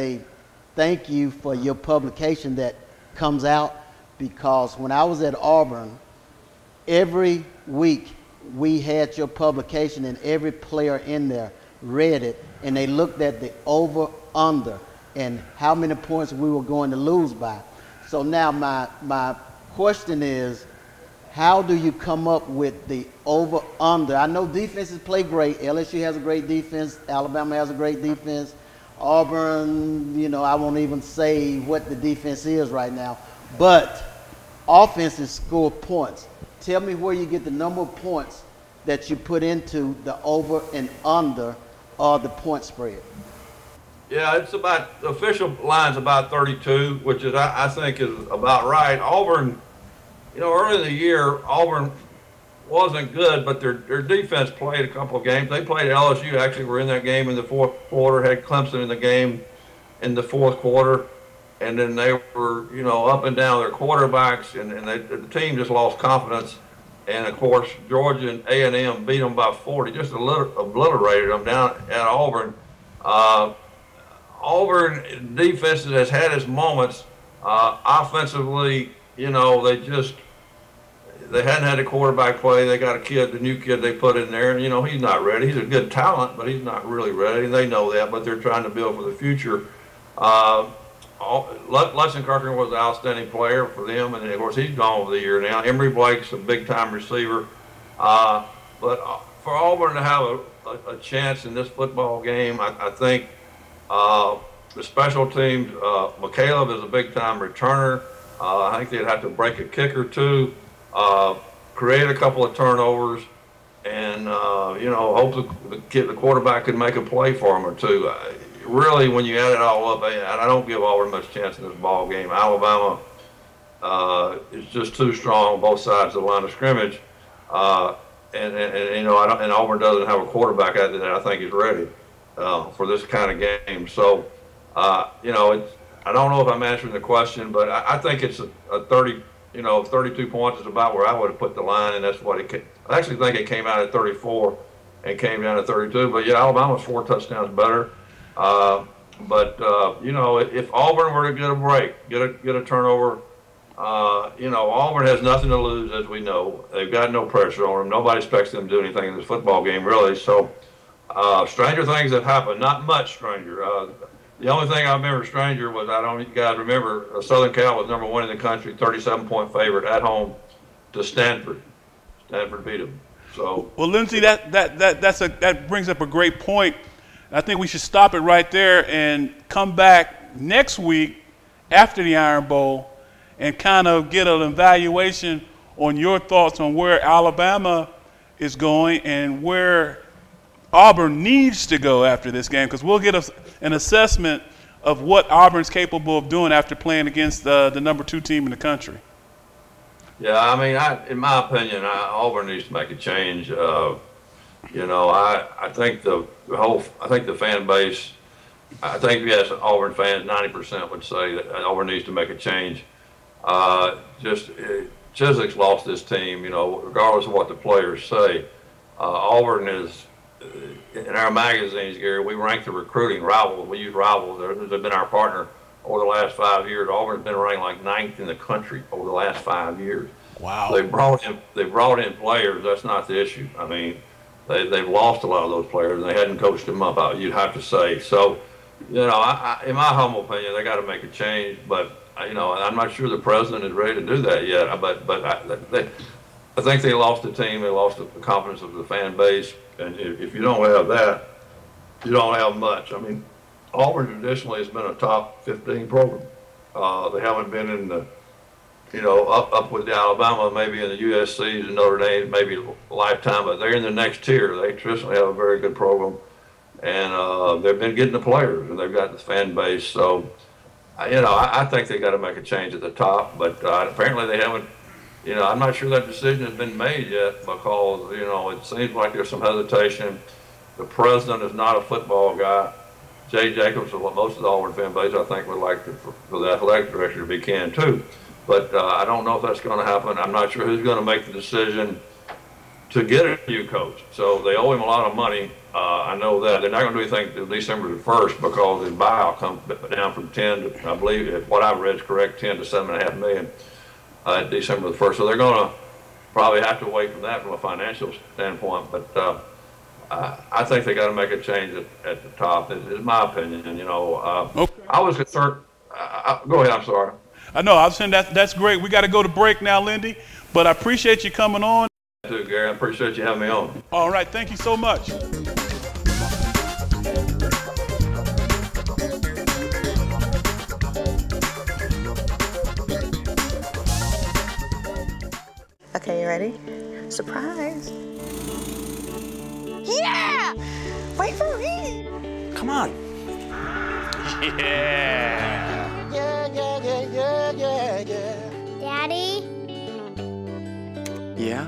say thank you for your publication that comes out, because when I was at Auburn, every week we had your publication and every player in there read it and they looked at the over under and how many points we were going to lose by. So now my question is, how do you come up with the over under? I know defenses play great. LSU has a great defense. Alabama has a great defense. Auburn, I won't even say what the defense is right now. But offenses score points. Tell me where you get the number of points that you put into the over and under or the point spread. Yeah, it's about, the official line's about 32, which is, I think is about right. Auburn, early in the year, Auburn wasn't good, but their defense played a couple of games. They played LSU, actually were in that game in the fourth quarter, had Clemson in the game in the fourth quarter, and then they were, up and down their quarterbacks, and the team just lost confidence. And, of course, Georgia and A&M beat them by 40, just obliterated them down at Auburn. Auburn defense has had its moments. Offensively, they hadn't had a quarterback play. They got the new kid they put in there, and, he's not ready. He's a good talent, but he's not really ready. They know that, but they're trying to build for the future. Lexington was an outstanding player for them, and, of course, he's gone over the year now. Emory Blake's a big-time receiver. But for Auburn to have a chance in this football game, I think the special teams, McCaleb is a big-time returner. I think they'd have to break a kick or two. Create a couple of turnovers, and hope the quarterback could make a play for them or two. Really, when you add it all up, I don't give Auburn much chance in this ball game. Alabama is just too strong on both sides of the line of scrimmage, and Auburn doesn't have a quarterback that I think is ready for this kind of game. So, I don't know if I'm answering the question, but I think it's a 32 points is about where I would have put the line, and that's what I actually think it came out at 34 and came down to 32. But yeah, Alabama's 4 touchdowns better. If Auburn were to get a break, get a turnover, Auburn has nothing to lose, as we know. They've got no pressure on them. Nobody expects them to do anything in this football game, really. So, stranger things have happened. Not much stranger. The only thing I remember stranger was, I don't know if you guys remember, Southern Cal was number 1 in the country, 37-point favorite at home to Stanford. Stanford beat them. So, well, Lindsey, that brings up a great point. I think we should stop it right there and come back next week after the Iron Bowl and kind of get an evaluation on your thoughts on where Alabama is going and where Auburn needs to go after this game, because we'll get an assessment of what Auburn's capable of doing after playing against the number 2 team in the country. Yeah, I mean, in my opinion, Auburn needs to make a change. I think the fan base, I think if you ask Auburn fans, 90% would say that Auburn needs to make a change. Chiswick's lost this team, regardless of what the players say. Auburn is, in our magazines, Gary, we rank the recruiting Rivals. We use Rivals. They've been our partner over the last 5 years. Auburn's been ranked like 9th in the country over the last 5 years. Wow. They brought in players. That's not the issue. I mean, they've lost a lot of those players, and they hadn't coached them up, you'd have to say. So, in my humble opinion, they got to make a change. But, I'm not sure the president is ready to do that yet. But I think they lost the team. They lost the confidence of the fan base. And if you don't have that, you don't have much. I mean, Auburn traditionally has been a top 15 program. They haven't been in the, up with the Alabama, maybe in the USC's and Notre Dame, maybe a lifetime, but they're in the next tier. They traditionally have a very good program, and they've been getting the players, and they've got the fan base. So, I think they got to make a change at the top, but apparently they haven't. I'm not sure that decision has been made yet, because, it seems like there's some hesitation. The president is not a football guy. Jay Jacobs, most of the Auburn fan base, I think, would like for the athletic director to be canned too. But I don't know if that's going to happen. I'm not sure who's going to make the decision to get a new coach. So they owe him a lot of money. I know that. They're not going to do anything until December the 1st because his buyout comes down from 10 to, I believe, if what I've read is correct, 10 to $7.5 million at December the 1st. So they're going to probably have to wait for that from a financial standpoint. But I think they got to make a change at the top. It's my opinion. And, Okay. I was concerned. Go ahead. I'm sorry. I know. I was saying that's great. We got to go to break now, Lindy. But I appreciate you coming on. Too, Gary. I appreciate you having me on. All right. Thank you so much. Okay, you ready? Surprise. Yeah! Wait for me. Come on. Yeah. Daddy? Yeah?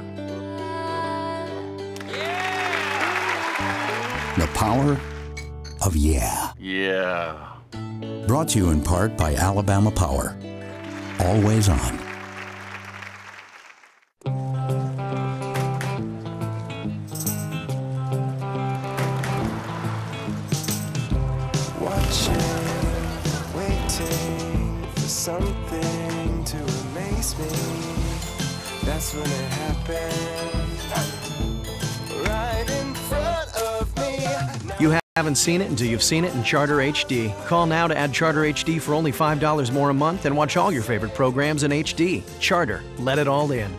The power of yeah. Yeah. Brought to you in part by Alabama Power. Always on. Waiting for something to amaze me. That's when it happened. Right in front of me. You haven't seen it until you've seen it in Charter HD. Call now to add Charter HD for only $5 more a month and watch all your favorite programs in HD. Charter, let it all in.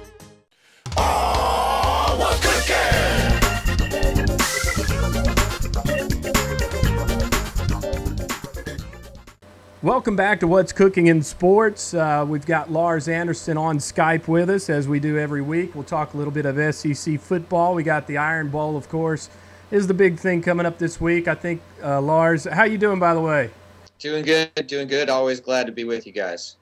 Welcome back to What's Cooking in Sports. We've got Lars Anderson on Skype with us, as we do every week. We'll talk a little bit of SEC football. We got the Iron Bowl, of course, is the big thing coming up this week. I think, Lars, how you doing, by the way? Doing good. Always glad to be with you guys.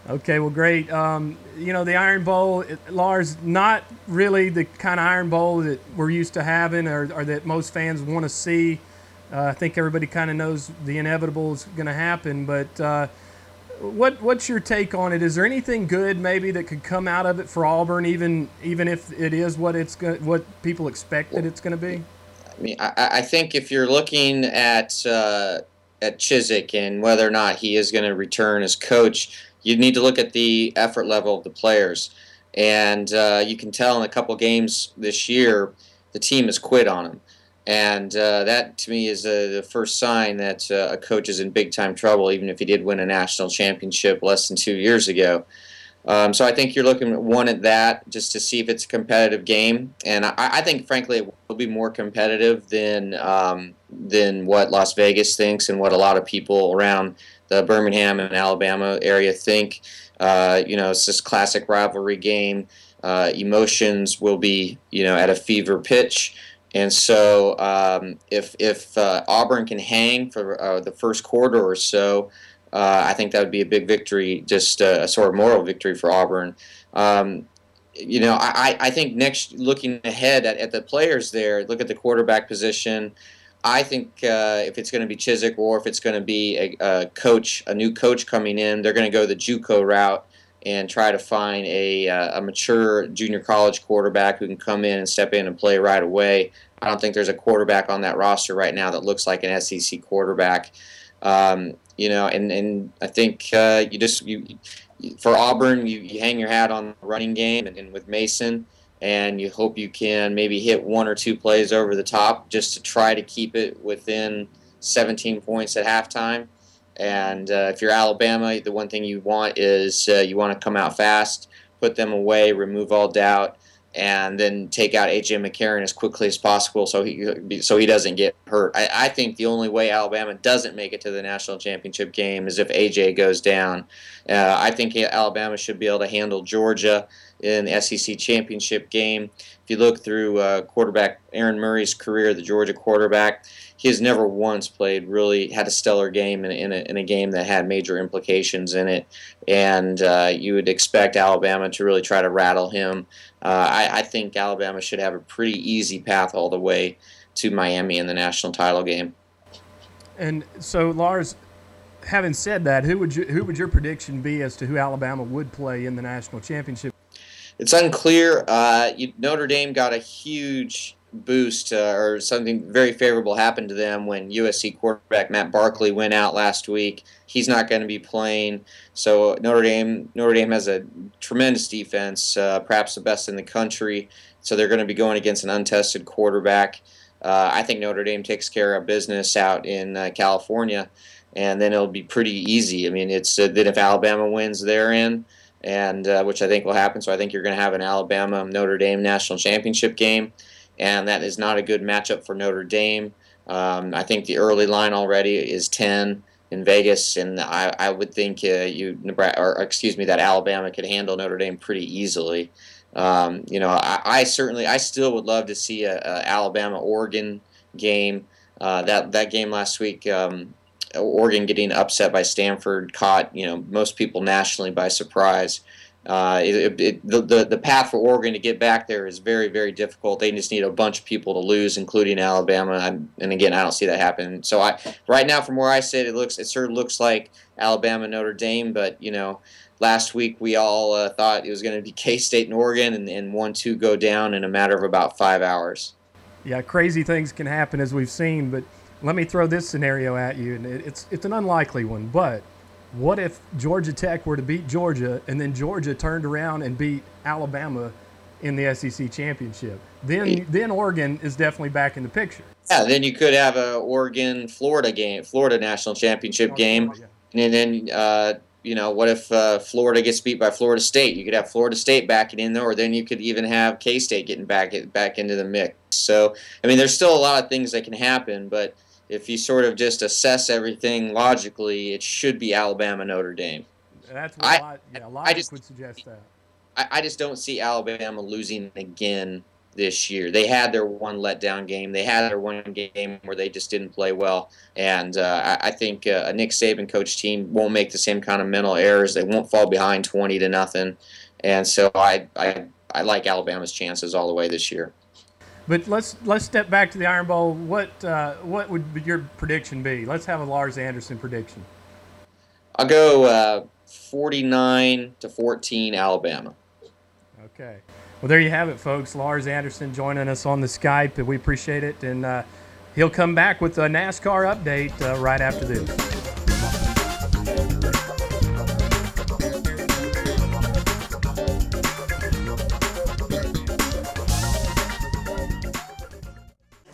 Okay, well, great. The Iron Bowl, Lars, not really the kind of Iron Bowl that we're used to having or that most fans want to see. I think everybody kind of knows the inevitable is going to happen, but what's your take on it? Is there anything good maybe that could come out of it for Auburn, even if it is what people expect that it's going to be? I mean, I think if you're looking at Chizik and whether or not he is going to return as coach, you need to look at the effort level of the players, and you can tell in a couple games this year the team has quit on him. And that, to me, is the first sign that a coach is in big-time trouble, even if he did win a national championship less than 2 years ago. So I think you're looking at that just to see if it's a competitive game. And I think, frankly, it will be more competitive than what Las Vegas thinks and what a lot of people around the Birmingham and Alabama area think. It's this classic rivalry game. Emotions will be, at a fever pitch. And so if Auburn can hang for the first quarter or so, I think that would be a big victory, just a sort of moral victory for Auburn. I think looking ahead at the players there, look at the quarterback position. I think if it's going to be Chizik or if it's going to be a new coach coming in, they're going to go the JUCO route and try to find a mature junior college quarterback who can come in and step in and play right away. I don't think there's a quarterback on that roster right now that looks like an SEC quarterback. And I think for Auburn, you hang your hat on the running game and with Mason, and you hope you can maybe hit one or two plays over the top just to try to keep it within 17 points at halftime. And if you're Alabama, the one thing you want is you want to come out fast, put them away, remove all doubt, and then take out A.J. McCarron as quickly as possible so he doesn't get hurt. I think the only way Alabama doesn't make it to the national championship game is if A.J. goes down. I think Alabama should be able to handle Georgia in the SEC championship game. If you look through quarterback Aaron Murray's career, the Georgia quarterback, he has never once had a stellar game in a game that had major implications in it. And you would expect Alabama to really try to rattle him. I think Alabama should have a pretty easy path all the way to Miami in the national title game. And so, Lars, having said that, who would your prediction be as to who Alabama would play in the national championship? It's unclear. Notre Dame got a huge boost or something very favorable happened to them when USC quarterback Matt Barkley went out last week. He's not going to be playing. So Notre Dame has a tremendous defense, perhaps the best in the country. So they're going to be going against an untested quarterback. I think Notre Dame takes care of business out in California, and then it'll be pretty easy. I mean, it's then if Alabama wins, they're in, and which I think will happen. So I think you're going to have an Alabama-Notre Dame national championship game. And that is not a good matchup for Notre Dame. I think the early line already is 10 in Vegas, and I would think that Alabama could handle Notre Dame pretty easily. I still would love to see a Alabama-Oregon game. That game last week, Oregon getting upset by Stanford caught most people nationally by surprise. The path for Oregon to get back there is very, very difficult. They just need a bunch of people to lose, including Alabama. And again, I don't see that happening. So right now, from where I sit, it sort of looks like Alabama, Notre Dame. But last week we all thought it was going to be K-State and Oregon, and 1-2 go down in a matter of about 5 hours. Yeah, crazy things can happen as we've seen. But let me throw this scenario at you, and it's an unlikely one, but. What if Georgia Tech were to beat Georgia and then Georgia turned around and beat Alabama in the SEC Championship? Then Oregon is definitely back in the picture. Yeah, then you could have a Oregon-Florida game, Florida National Championship game. Yeah. And then, what if Florida gets beat by Florida State? You could have Florida State backing in there, or then you could even have K-State getting back into the mix. So, I mean, there's still a lot of things that can happen, but if you sort of just assess everything logically, it should be Alabama, Notre Dame. That's what logic would suggest that. I just don't see Alabama losing again this year. They had their one letdown game. They had their one game where they just didn't play well. And I think a Nick Saban coach team won't make the same kind of mental errors. They won't fall behind 20-0. And so I like Alabama's chances all the way this year. But let's step back to the Iron Bowl. What would your prediction be? Let's have a Lars Anderson prediction. I'll go 49-14 Alabama. Okay. Well, there you have it, folks. Lars Anderson joining us on the Skype, and we appreciate it. And he'll come back with a NASCAR update right after this.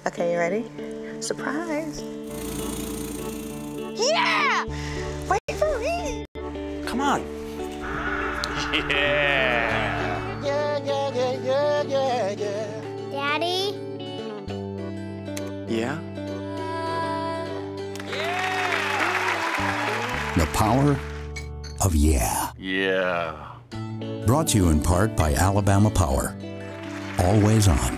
Okay, you ready? Surprise. Yeah! Wait for me! Come on. Yeah, yeah, yeah, yeah, yeah, yeah. Daddy? Yeah? The power of yeah. Yeah. Brought to you in part by Alabama Power. Always on.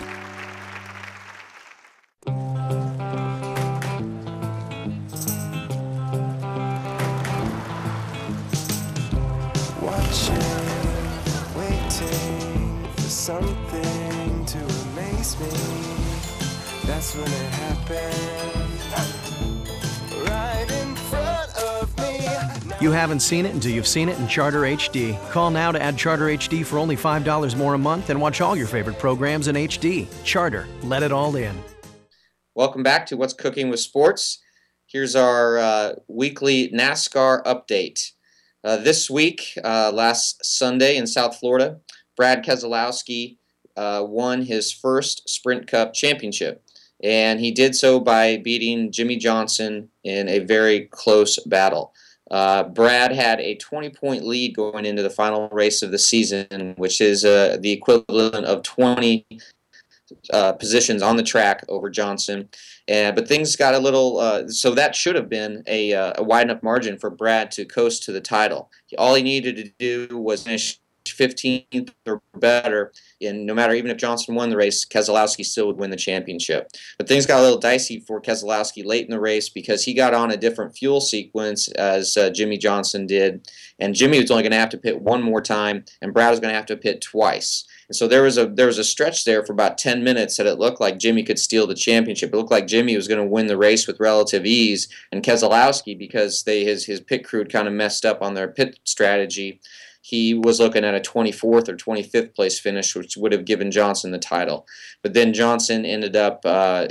Something to amaze me. That's when it happened. Right in front of me. You haven't seen it until you've seen it in Charter HD. Call now to add Charter HD for only $5 more a month and watch all your favorite programs in HD. Charter, let it all in. Welcome back to What's Cooking with Sports. Here's our weekly NASCAR update. This week, last Sunday in South Florida, Brad Keselowski won his first Sprint Cup championship, and he did so by beating Jimmy Johnson in a very close battle. Brad had a 20-point lead going into the final race of the season, which is the equivalent of 20 positions on the track over Johnson. But things got a little, so that should have been a wide enough margin for Brad to coast to the title. All he needed to do was finish 15th or better, and no matter, even if Johnson won the race, Keselowski still would win the championship. But things got a little dicey for Keselowski late in the race because he got on a different fuel sequence as Jimmy Johnson did, and Jimmy was only going to have to pit one more time, and Brad was going to have to pit twice. And so there was a stretch there for about 10 minutes that it looked like Jimmy could steal the championship. It looked like Jimmy was going to win the race with relative ease, and Keselowski, because his pit crew had kind of messed up on their pit strategy, he was looking at a 24th or 25th place finish, which would have given Johnson the title. But then Johnson ended up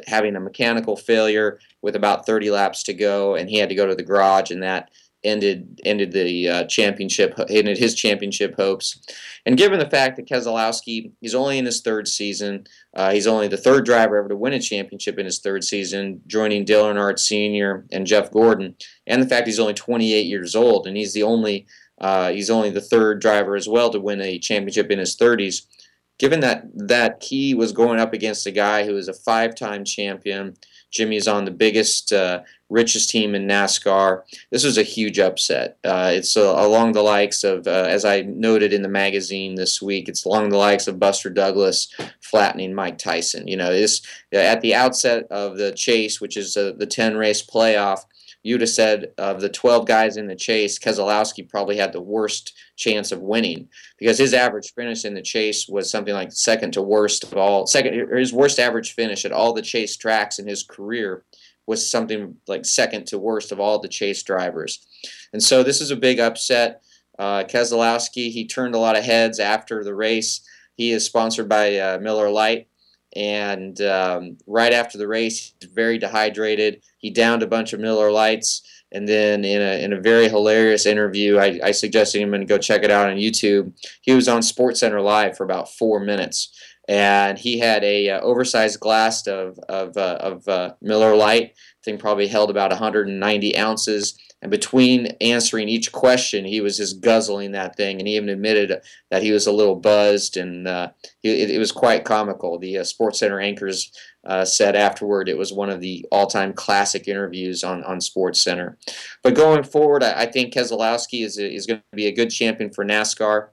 having a mechanical failure with about 30 laps to go, and he had to go to the garage, and that ended the championship, ended his championship hopes. And given the fact that Keselowski, he's only in his third season, he's only the third driver ever to win a championship in his third season, joining Dale Earnhardt Sr. and Jeff Gordon, and the fact he's only 28 years old, and he's only the third driver as well to win a championship in his 30s. Given that he was going up against a guy who is a 5-time champion, Jimmy is on the biggest, richest team in NASCAR. This was a huge upset. It's along the likes of, as I noted in the magazine this week, it's along the likes of Buster Douglas flattening Mike Tyson. You know, this at the outset of the chase, which is the 10-race playoff, you'd have said of the 12 guys in the chase, Keselowski probably had the worst chance of winning because his average finish in the chase was something like second to worst of all. His worst average finish at all the chase tracks in his career was something like second to worst of all the chase drivers. And so this is a big upset. Keselowski, he turned a lot of heads after the race. He is sponsored by Miller Lite. And right after the race, he's very dehydrated. He downed a bunch of Miller Lights, and then in a very hilarious interview, I suggested him to go check it out on YouTube. He was on SportsCenter Live for about 4 minutes, and he had a oversized glass of Miller Lite. I think probably held about 190 ounces. And between answering each question, he was just guzzling that thing, and he even admitted that he was a little buzzed, and it was quite comical. The SportsCenter anchors said afterward it was one of the all-time classic interviews on SportsCenter. But going forward, I think Keselowski is going to be a good champion for NASCAR.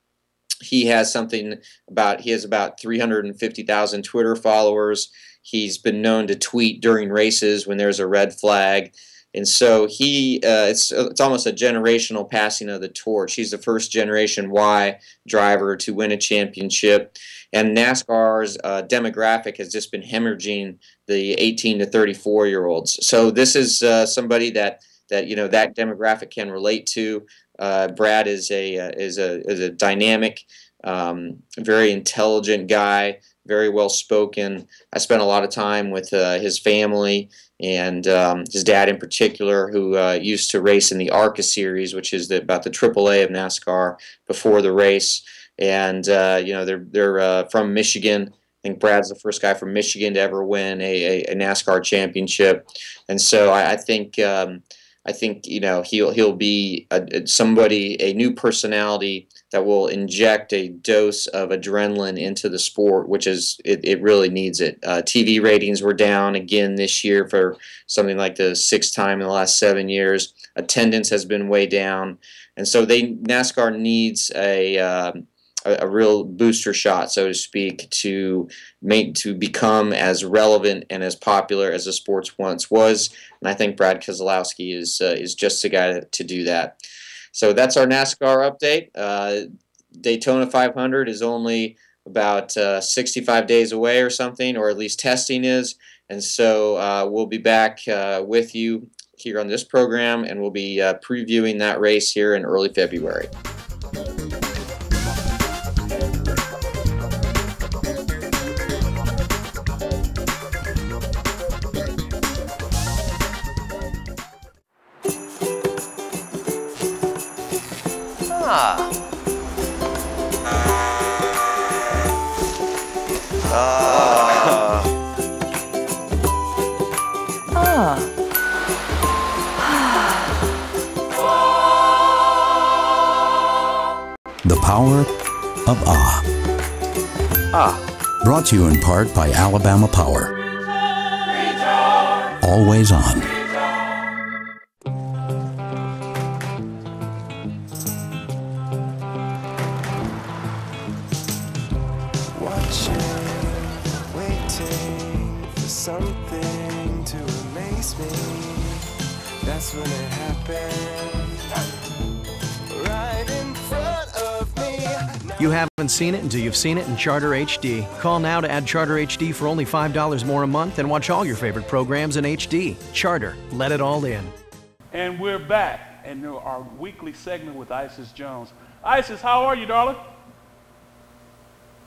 He has about 350,000 Twitter followers. He's been known to tweet during races when there's a red flag. And so it's almost a generational passing of the torch. He's the first Generation Y driver to win a championship. And NASCAR's demographic has just been hemorrhaging the 18 to 34-year-olds. So this is somebody that that demographic can relate to. Brad is a dynamic, very intelligent guy, very well spoken. I spent a lot of time with his family and his dad in particular, who used to race in the ARCA series, which is about the AAA of NASCAR before the race. And they're from Michigan. I think Brad's the first guy from Michigan to ever win a NASCAR championship. And so I think he'll be a new personality that will inject a dose of adrenaline into the sport, which is it really needs it. TV ratings were down again this year for something like the 6th time in the last 7 years. Attendance has been way down, and so NASCAR needs a real booster shot, so to speak, to become as relevant and as popular as the sports once was. And I think Brad Keselowski is just the guy to do that. So that's our NASCAR update. Daytona 500 is only about 65 days away or something, or at least testing is. And so we'll be back with you here on this program, and we'll be previewing that race here in early February. The power of Brought to you in part by Alabama Power. Always on. Waiting for something to amaze me. That's when it happened. Right in front of me. You haven't seen it until you've seen it in Charter HD. Call now to add Charter HD for only $5 more a month and watch all your favorite programs in HD. Charter, let it all in. And we're back. and our weekly segment with Isis Jones. Isis, how are you, darling?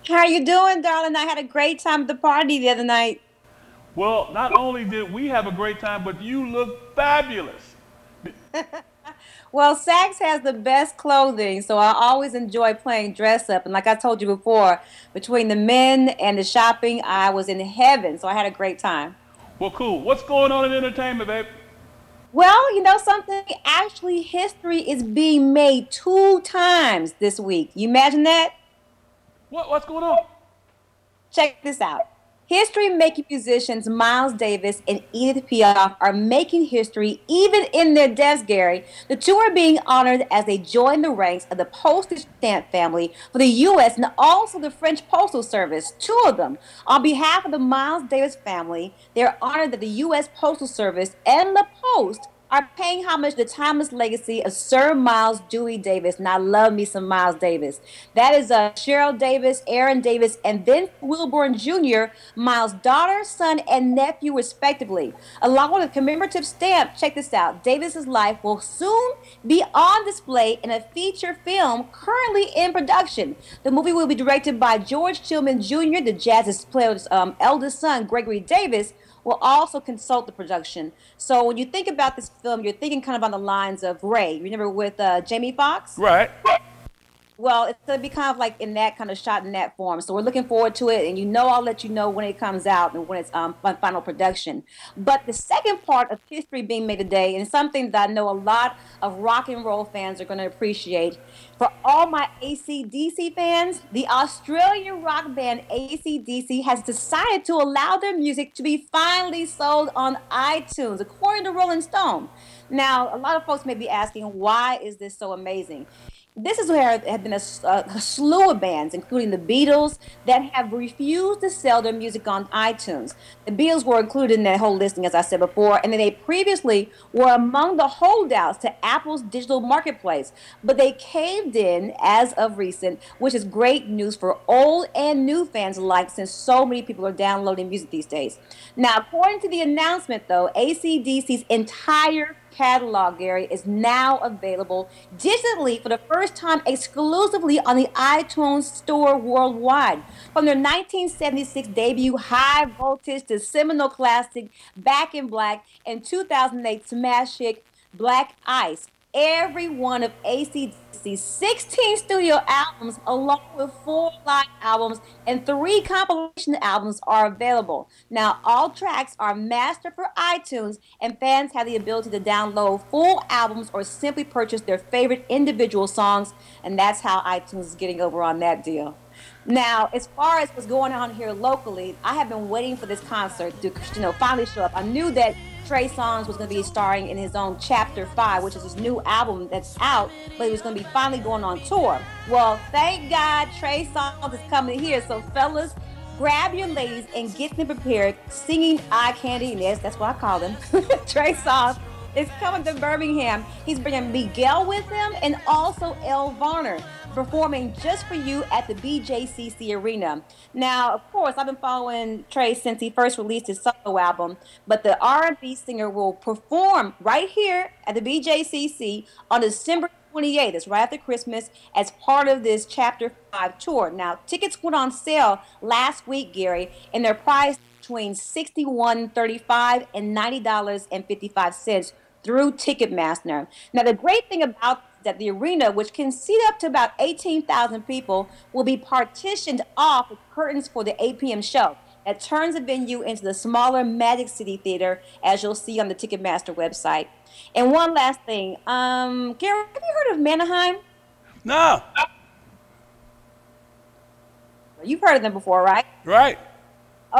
How you doing, darling? I had a great time at the party the other night. Well, not only did we have a great time, but you look fabulous. Well, Saks has the best clothing, so I always enjoy playing dress up. And like I told you before, between the men and the shopping, I was in heaven, so I had a great time. Well, cool. What's going on in entertainment, babe? Well, you know something? Actually, history is being made 2 times this week. You imagine that? What's going on? Check this out. History-making musicians Miles Davis and Edith Piaf are making history even in their deaths, Gary. The two are being honored as they join the ranks of the postage stamp family for the U.S. and also the French Postal Service, 2 of them. On behalf of the Miles Davis family, they're honored that the U.S. Postal Service and the Post are paying homage to the timeless legacy of Sir Miles Dewey Davis. And I love me some Miles Davis. That is Cheryl Davis, Aaron Davis, and then Wilburn Jr., Miles' daughter, son, and nephew, respectively. Along with a commemorative stamp, check this out, Davis's life will soon be on display in a feature film currently in production. The movie will be directed by George Tillman Jr., the Jazz's player's eldest son, Gregory Davis, will also consult the production. So when you think about this film, you're thinking kind of on the lines of Ray. Remember with Jamie Foxx? Right. Well, it's going to be kind of like in that kind of shot in that form. So we're looking forward to it. And you know I'll let you know when it comes out and when it's final production. But the second part of history being made today, and something that I know a lot of rock and roll fans are going to appreciate, for all my AC/DC fans, the Australian rock band AC/DC has decided to allow their music to be finally sold on iTunes, according to Rolling Stone. Now, a lot of folks may be asking, why is this so amazing? This is where there have been a slew of bands, including the Beatles, that have refused to sell their music on iTunes. The Beatles were included in that whole listing, as I said before, and they previously were among the holdouts to Apple's digital marketplace. But they caved in as of recent, which is great news for old and new fans alike, since so many people are downloading music these days. Now, according to the announcement, though, AC/DC's entire catalog, Gary, is now available digitally for the first time exclusively on the iTunes Store worldwide. From their 1976 debut High Voltage to seminal classic Back in Black and 2008 smash hit Black Ice, every one of AC/DC's 16 studio albums, along with 4 live albums and 3 compilation albums, are available. Now, all tracks are mastered for iTunes, and fans have the ability to download full albums or simply purchase their favorite individual songs, and that's how iTunes is getting over on that deal. Now, as far as what's going on here locally, I have been waiting for this concert to, finally show up. I knew that Trey Songz was going to be starring in his own Chapter 5, which is his new album that's out, but he was going to be finally going on tour. Well, thank God Trey Songz is coming here. So, fellas, grab your ladies and get them prepared. Singing Eye Candy, yes, that's what I call them. Trey Songz is coming to Birmingham. He's bringing Miguel with him and also Elle Varner, performing just for you at the BJCC Arena. Now, of course, I've been following Trey since he first released his solo album, but the R&B singer will perform right here at the BJCC on December 28th. It's right after Christmas, as part of this Chapter 5 tour. Now, tickets went on sale last week, Gary, and they're priced between $61.35 and $90.55 through Ticketmaster. Now, the great thing about that the arena, which can seat up to about 18,000 people, will be partitioned off with curtains for the 8 p.m. show. That turns the venue into the smaller Magic City Theater, as you'll see on the Ticketmaster website. And one last thing, Gary, have you heard of Manheim? No. You've heard of them before, right? Right.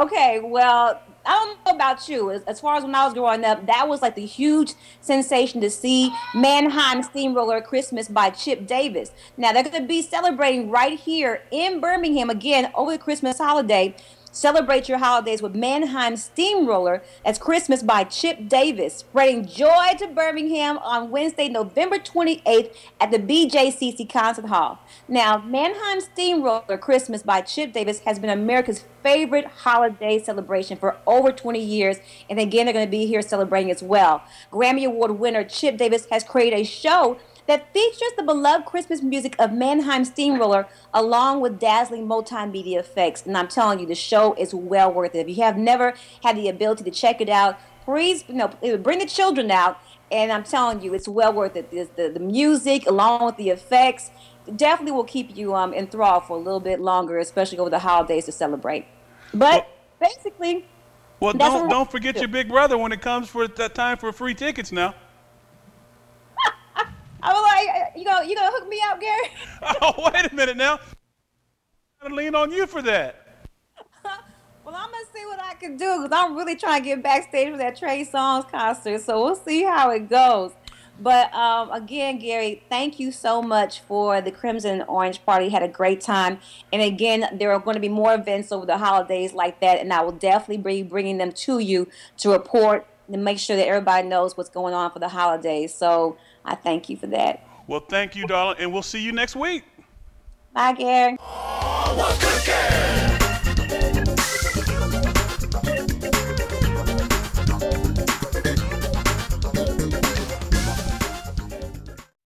Okay, well, I don't know about you. As far as when I was growing up, that was like the huge sensation to see Mannheim Steamroller Christmas by Chip Davis. Now, they're going to be celebrating right here in Birmingham again over the Christmas holiday. Celebrate your holidays with Mannheim Steamroller as Christmas by Chip Davis, spreading joy to Birmingham on Wednesday, November 28th at the BJCC Concert Hall. Now, Mannheim Steamroller Christmas by Chip Davis has been America's favorite holiday celebration for over 20 years, and again, they're going to be here celebrating as well. Grammy Award winner Chip Davis has created a show that features the beloved Christmas music of Mannheim Steamroller along with dazzling multimedia effects. And I'm telling you, the show is well worth it. If you have never had the ability to check it out, please bring the children out. And I'm telling you, it's well worth it. The music along with the effects definitely will keep you enthralled for a little bit longer, especially over the holidays to celebrate. But basically, don't forget your big brother when it comes for that time for free tickets now. I was like, you gonna hook me up, Gary? Oh, wait a minute now. I'm gonna lean on you for that. Well, I'm gonna see what I can do because I'm really trying to get backstage for that Trey Songz concert. So we'll see how it goes. But again, Gary, thank you so much for the Crimson and Orange Party. Had a great time. And again, there are going to be more events over the holidays like that, and I will definitely be bringing them to you to report and make sure that everybody knows what's going on for the holidays. So I thank you for that. Well, thank you, darling, and we'll see you next week. Bye, Gary. Oh, what cookie?